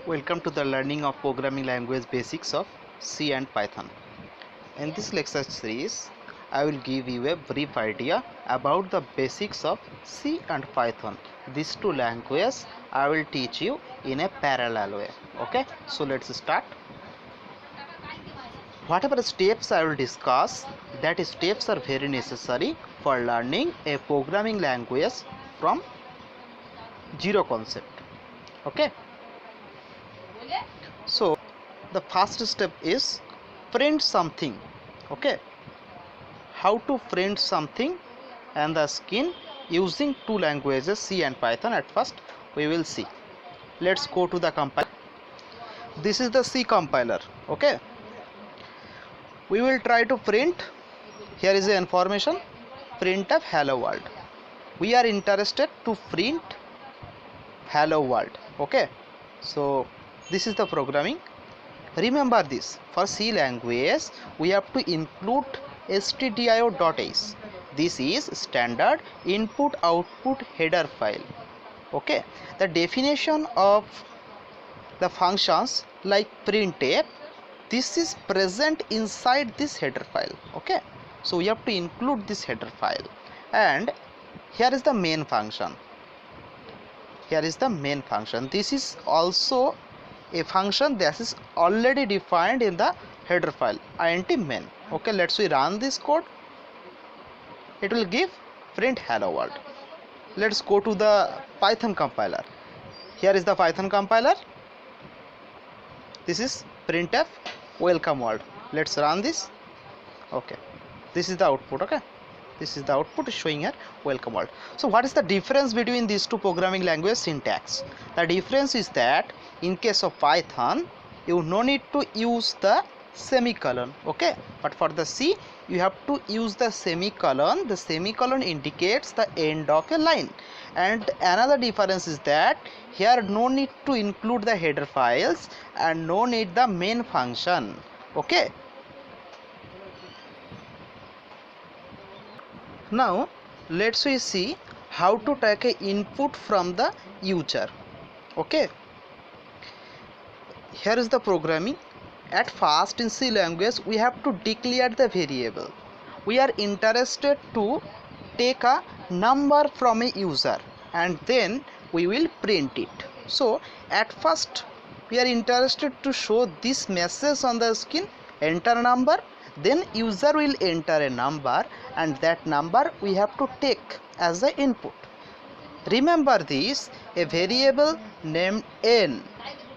Welcome to the learning of programming language basics of C and Python. In this lecture series, I will give you a brief idea about the basics of C and Python. These two languages I will teach you in a parallel way. Okay, so let's start. Whatever steps I will discuss, that steps are very necessary for learning a programming language from zero concept. Okay, so the first step is print something. Okay, how to print something and the skin using two languages C and Python. At first we will see. Let's go to the compiler. This is the C compiler. Okay, we will try to print. Here is the information, print of hello world. We are interested to print hello world. Okay, so this is the programming. Remember this, for C language we have to include stdio.h. This is standard input output header file. Okay, the definition of the functions like printf, this is present inside this header file. Okay, so we have to include this header file. And here is the main function. Here is the main function. This is also a function that is already defined in the header file, int main. Okay, let's we run this code. It will give print hello world. Let's go to the Python compiler. Here is the Python compiler. This is printf welcome world. Let's run this. Okay, this is the output. Okay, this is the output showing here welcome world. So what is the difference between these two programming language syntax? The difference is that in case of Python you no need to use the semicolon. Okay, but for the C you have to use the semicolon. The semicolon indicates the end of a line. And another difference is that here no need to include the header files and no need the main function. Okay, now let's we see how to take a input from the user. Okay, here is the programming. At first in C language we have to declare the variable. We are interested to take a number from a user and then we will print it. So at first we are interested to show this message on the screen, enter number, then user will enter a number and that number we have to take as the input. Remember this, a variable named n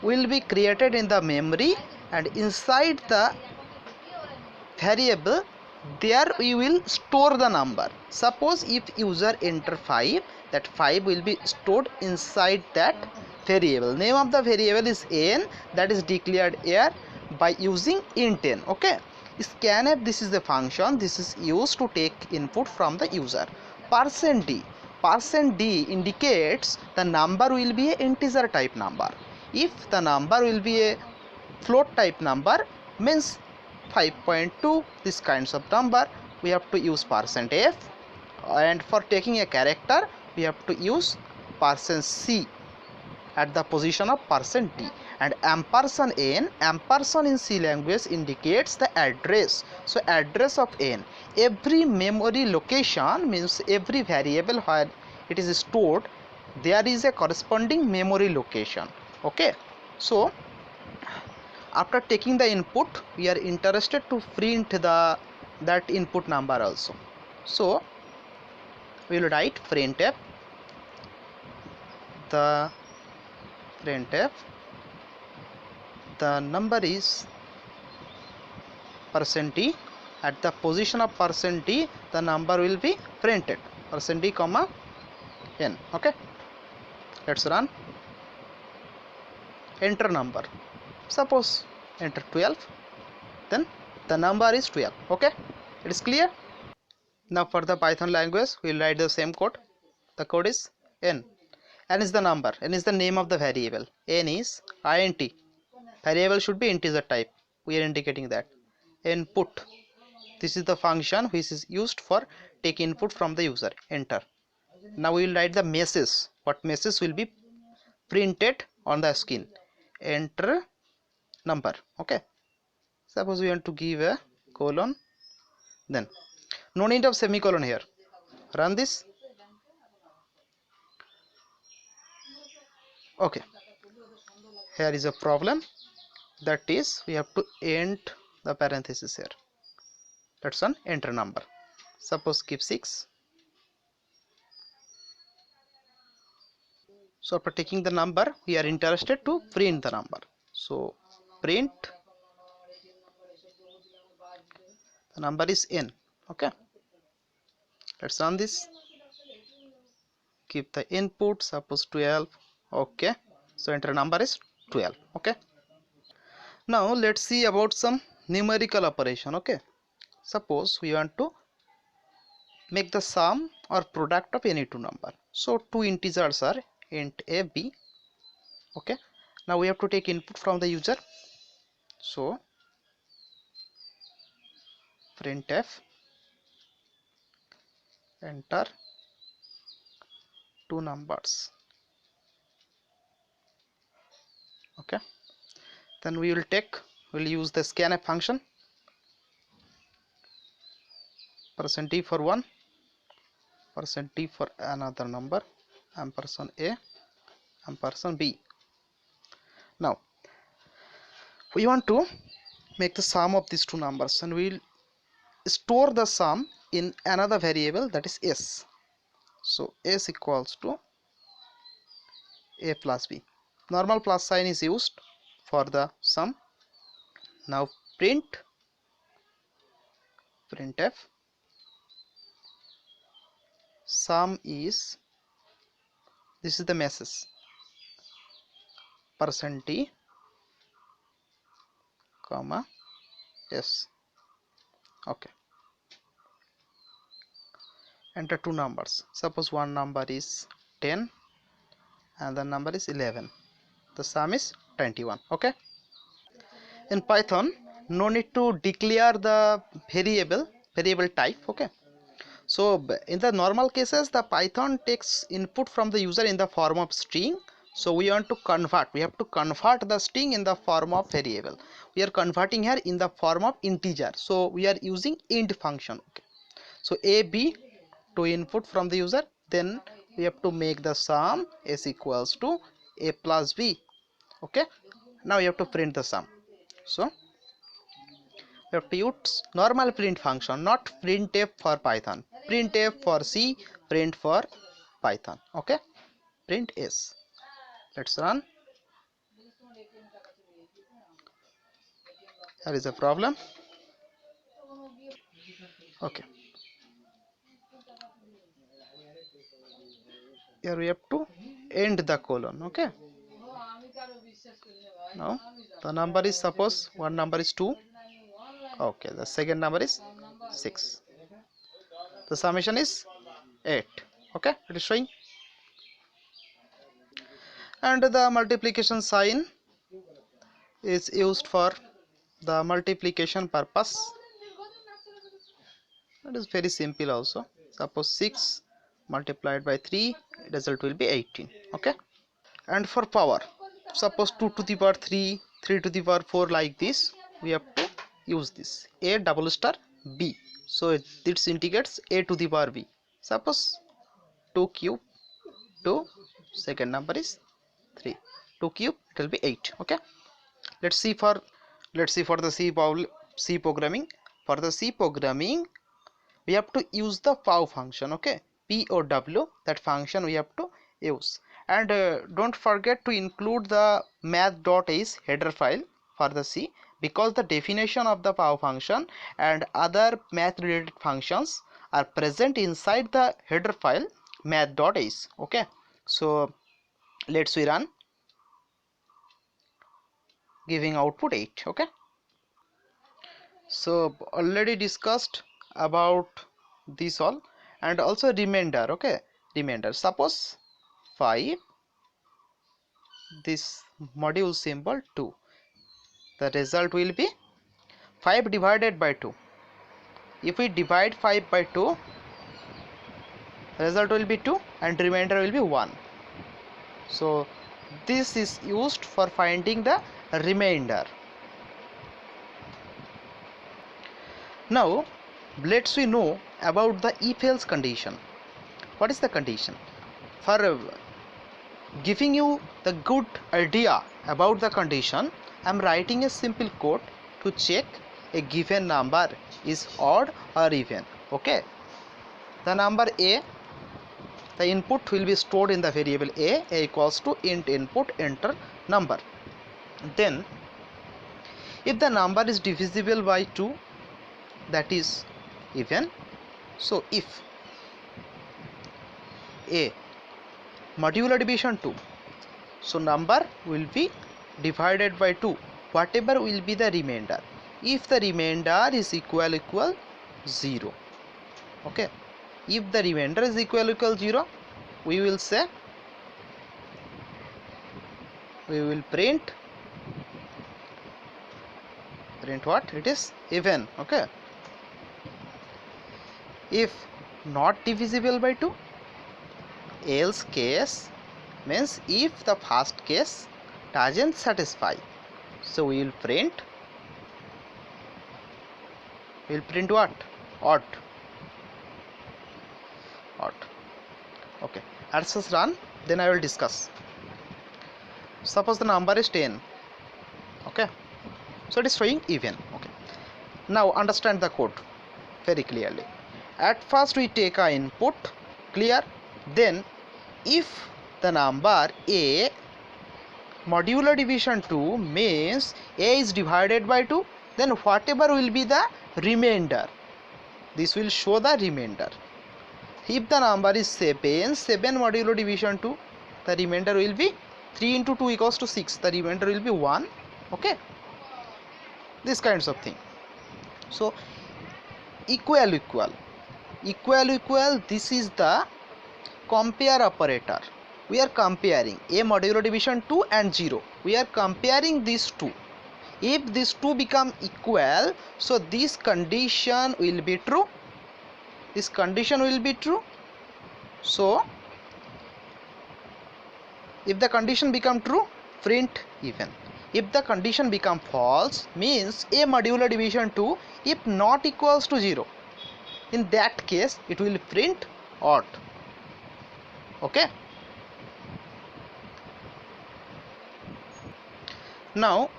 will be created in the memory, and inside the variable there we will store the number. Suppose if user enter 5, that 5 will be stored inside that variable. Name of the variable is n, that is declared here by using int n. Okay, scanf, this is the function, this is used to take input from the user. %d indicates the number will be a integer type number. If the number will be a float type number, means 5.2, this kinds of number we have to use %f, and for taking a character we have to use %c at the position of %d. And ampersand n, ampersand in C language indicates the address. So address of n, every memory location means every variable where it is stored, there is a corresponding memory location. Okay, so after taking the input we are interested to print that input number also. So we will write printf, the number is %d. At the position of %d the number will be printed, %d comma n. Okay, let's run. Enter number, suppose enter 12, then the number is 12. Okay, it is clear. Now for the Python language we will write the same code. The code is n. N is the number, n is the name of the variable, n is int. Variable should be integer type, we are indicating that. Input, this is the function which is used for take input from the user, enter. Now we will write the message, what message will be printed on the screen. enter number. Okay, suppose we want to give a colon, then no need of semicolon here. Run this. Okay, here is a problem, that is we have to end the parenthesis here. That's one enter number. Suppose keep 6. So after taking the number, we are interested to print the number. So print the number is n. Okay, let's run this. Keep the input, suppose 12. Okay, so enter number is 12. Okay, now let's see about some numerical operation. Okay, suppose we want to make the sum or product of any two number. So two integers are int a, b. Okay, now we have to take input from the user. So printf enter two numbers. Okay, then we'll use the scanf function, %d for one, %d for another number, ampersand a, ampersand b. Now we want to make the sum of these two numbers, and we'll store the sum in another variable, that is s. So s equals to a plus b. Normal plus sign is used for the sum. Now printf sum is, this is the message, %d comma s. Okay, enter two numbers. Suppose one number is 10 and the number is 11. The sum is 21. Okay, in Python no need to declare the variable type. Okay, so in the normal cases the Python takes input from the user in the form of string. So we have to convert the string in the form of variable. We are converting here in the form of integer, so we are using int function. Okay, so a, b to input from the user, then we have to make the sum is equals to a plus b. Okay, now you have to print the sum. So we have to use normal print function, not printf for Python. Printf for C, print for Python. Okay, print s. Let's run. There is a problem. Okay, here we have to end the colon. Okay, now the number is, suppose one number is 2. Okay, the second number is 6. The summation is 8. Okay, it is showing. And the multiplication sign is used for the multiplication purpose. It is very simple also. Suppose 6 multiplied by 3, result will be 18. Okay, and for power, suppose 2 to the power 3, 3 to the power 4, like this we have to use this a double star b. So this indicates a to the power b. Suppose 2 cube 2, second number is 3, 2 cube, it will be 8. Okay, let's see for the C programming. For the C programming we have to use the pow function. Okay, POW, that function we have to use. And don't forget to include the math.h header file for the C, because the definition of the pow function and other math related functions are present inside the header file math.h. Okay, so let's we run, giving output 8. Okay, so already discussed about this all, and also remainder. Okay, remainder, suppose 5, this module symbol 2, the result will be 5 divided by 2. If we divide 5 by 2, result will be 2 and remainder will be 1. So This is used for finding the remainder. Now let's we know about the if else condition. What is the condition? For giving you the good idea about the condition, I am writing a simple code to check a given number is odd or even. Okay, the number a, the input will be stored in the variable a equals to int input enter number. Then if the number is divisible by 2, that is even. So if a modular division 2, so number will be divided by 2, whatever will be the remainder. If the remainder is equal 0, okay, if the remainder is equal 0, we will say, we will print what? It is even. Okay, if not divisible by 2, else case means if the first case doesn't satisfy, so we will print what? Odd. Okay, let's just run, then I will discuss. Suppose the number is 10. Okay, so it is showing even. Okay, now understand the code very clearly. At first we take a input, clear. Then if the number a modular division 2 means a is divided by 2, then whatever will be the remainder, this will show the remainder. If the number is 7 modular division 2, the remainder will be 3 into 2 equals to 6, the remainder will be 1. Okay, this kinds of thing. So equal, this is the compare operator. We are comparing a modular division 2 and 0. We are comparing these two. If these two become equal, so this condition will be true. This condition will be true. So if the condition become true, print even. If the condition become false, means a modular division 2 if not equals to 0, in that case it will print odd. Okay, now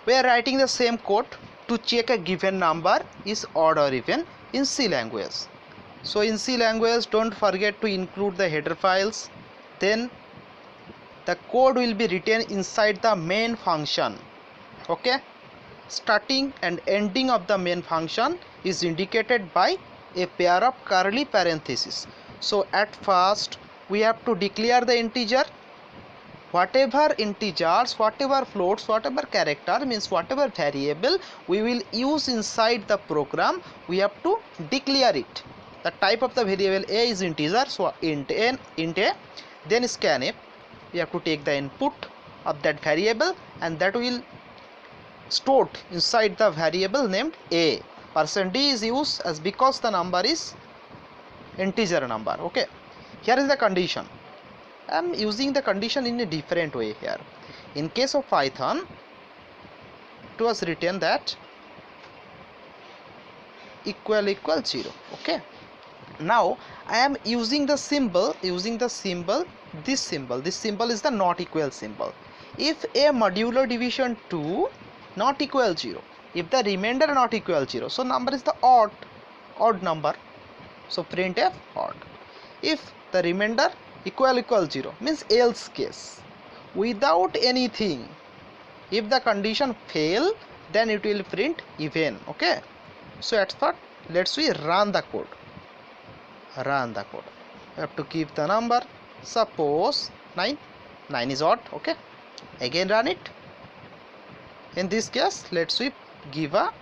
we are writing the same code to check a given number is odd or even in C language. So in C language, don't forget to include the header files. Then the code will be written inside the main function. Okay, starting and ending of the main function is indicated by a pair of curly parentheses. So at first we have to declare the integer. Whatever integers, whatever floats, whatever character, means whatever variable we will use inside the program, we have to declare it. The type of the variable a is integer, so int n, int a. Then scanf, we have to take the input of that variable, and that will stored inside the variable named a. %d is used as because the number is integer number. Okay, here is the condition. I am using the condition in a different way here. In case of Python, it was written that equal 0. Okay, now I am using the symbol, this symbol is the not equal symbol. If a modular division 2 not equal 0, if the remainder not equal 0, so number is the odd number, so printf odd. If the remainder equal 0, means else case, without anything. If the condition fail, then it will print even. Okay, so at first let's we run the code. You have to keep the number, suppose 9 is odd. Okay, again run it. In this case, let's we give a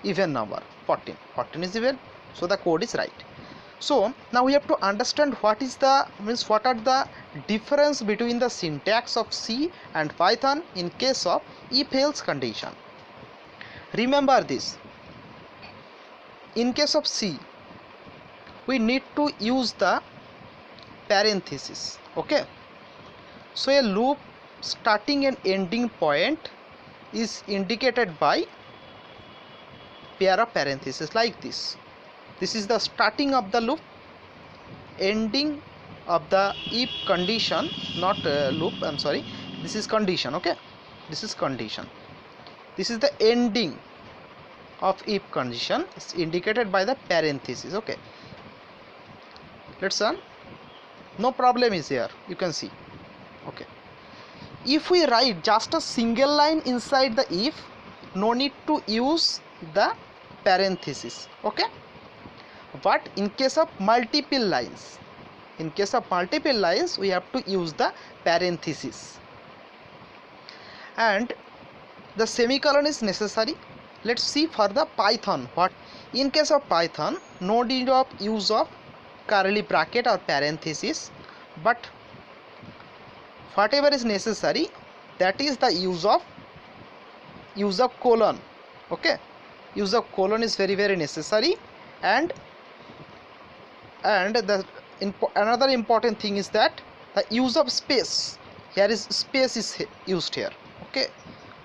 even number, 14 is even, so the code is right. So now we have to understand what are the difference between the syntax of C and Python in case of if else condition. Remember this, in case of C we need to use the parenthesis. Okay, so a loop starting and ending point is indicated by pair of parentheses like this. This is the starting of the loop, ending of the if condition, not loop, I'm sorry, this is condition. Okay, this is condition. This is the ending of if condition, is indicated by the parenthesis. Okay, let's run. No problem is here, you can see. Okay, if we write just a single line inside the if, no need to use the parenthesis. Okay, but in case of multiple lines, we have to use the parenthesis, and the semicolon is necessary. Let's see for the Python. What in case of Python, no need of use of curly bracket or parenthesis, but whatever is necessary, that is the use of colon. Okay, use of colon is very necessary. And the another important thing is that the use of space. Here is space is used here. Okay,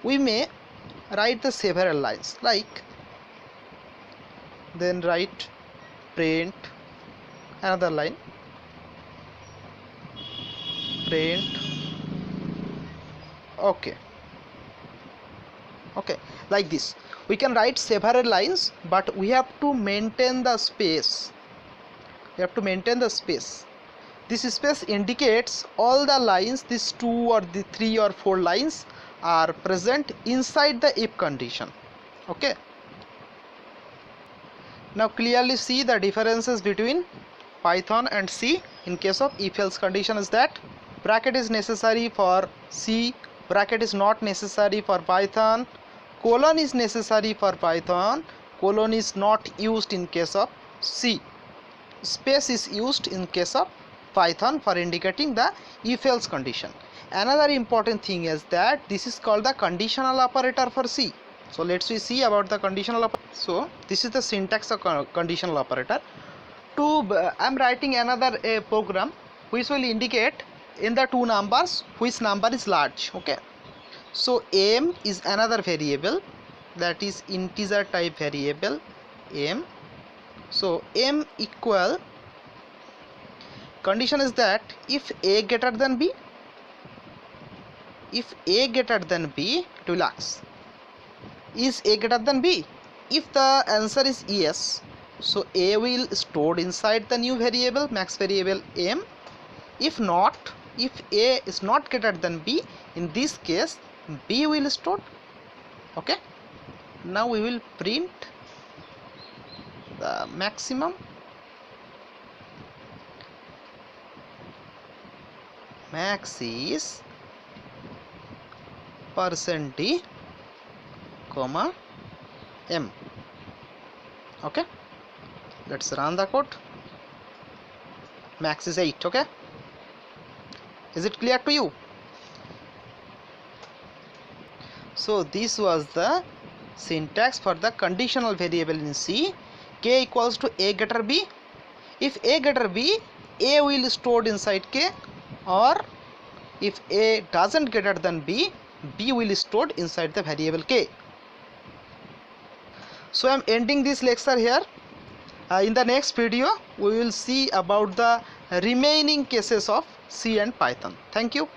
we may write the several lines, like then write print, another line, print. Okay, like this we can write several lines, but we have to maintain the space. This space indicates all the lines, these 2 or the 3 or 4 lines are present inside the if condition. Okay, now clearly see the differences between Python and C. In case of if else condition is that bracket is necessary for C, bracket is not necessary for Python, colon is necessary for Python, colon is not used in case of C, space is used in case of Python for indicating the if else condition. Another important thing is that this is called the conditional operator for C. So let's see about the conditional operator. So this is the syntax of conditional operator. I'm writing another program which will indicate in the 2 numbers which number is large. Okay, so m is another variable, that is integer type variable m. So m equal, condition is that if a greater than b, it will ask is a greater than b. If the answer is yes, so a will stored inside the new variable, max variable m. If not, if a is not greater than b, in this case b will stored. Okay, now we will print the maximum. Max is %d, comma m. Okay, let's run the code. Max is 8. Okay, is it clear to you? So this was the syntax for the conditional variable in C. K equals to a greater b. If a greater b, a will stored inside k, or if a doesn't greater than b, b will stored inside the variable k. So I am ending this lecture here. In the next video we will see about the remaining cases of C and Python. Thank you.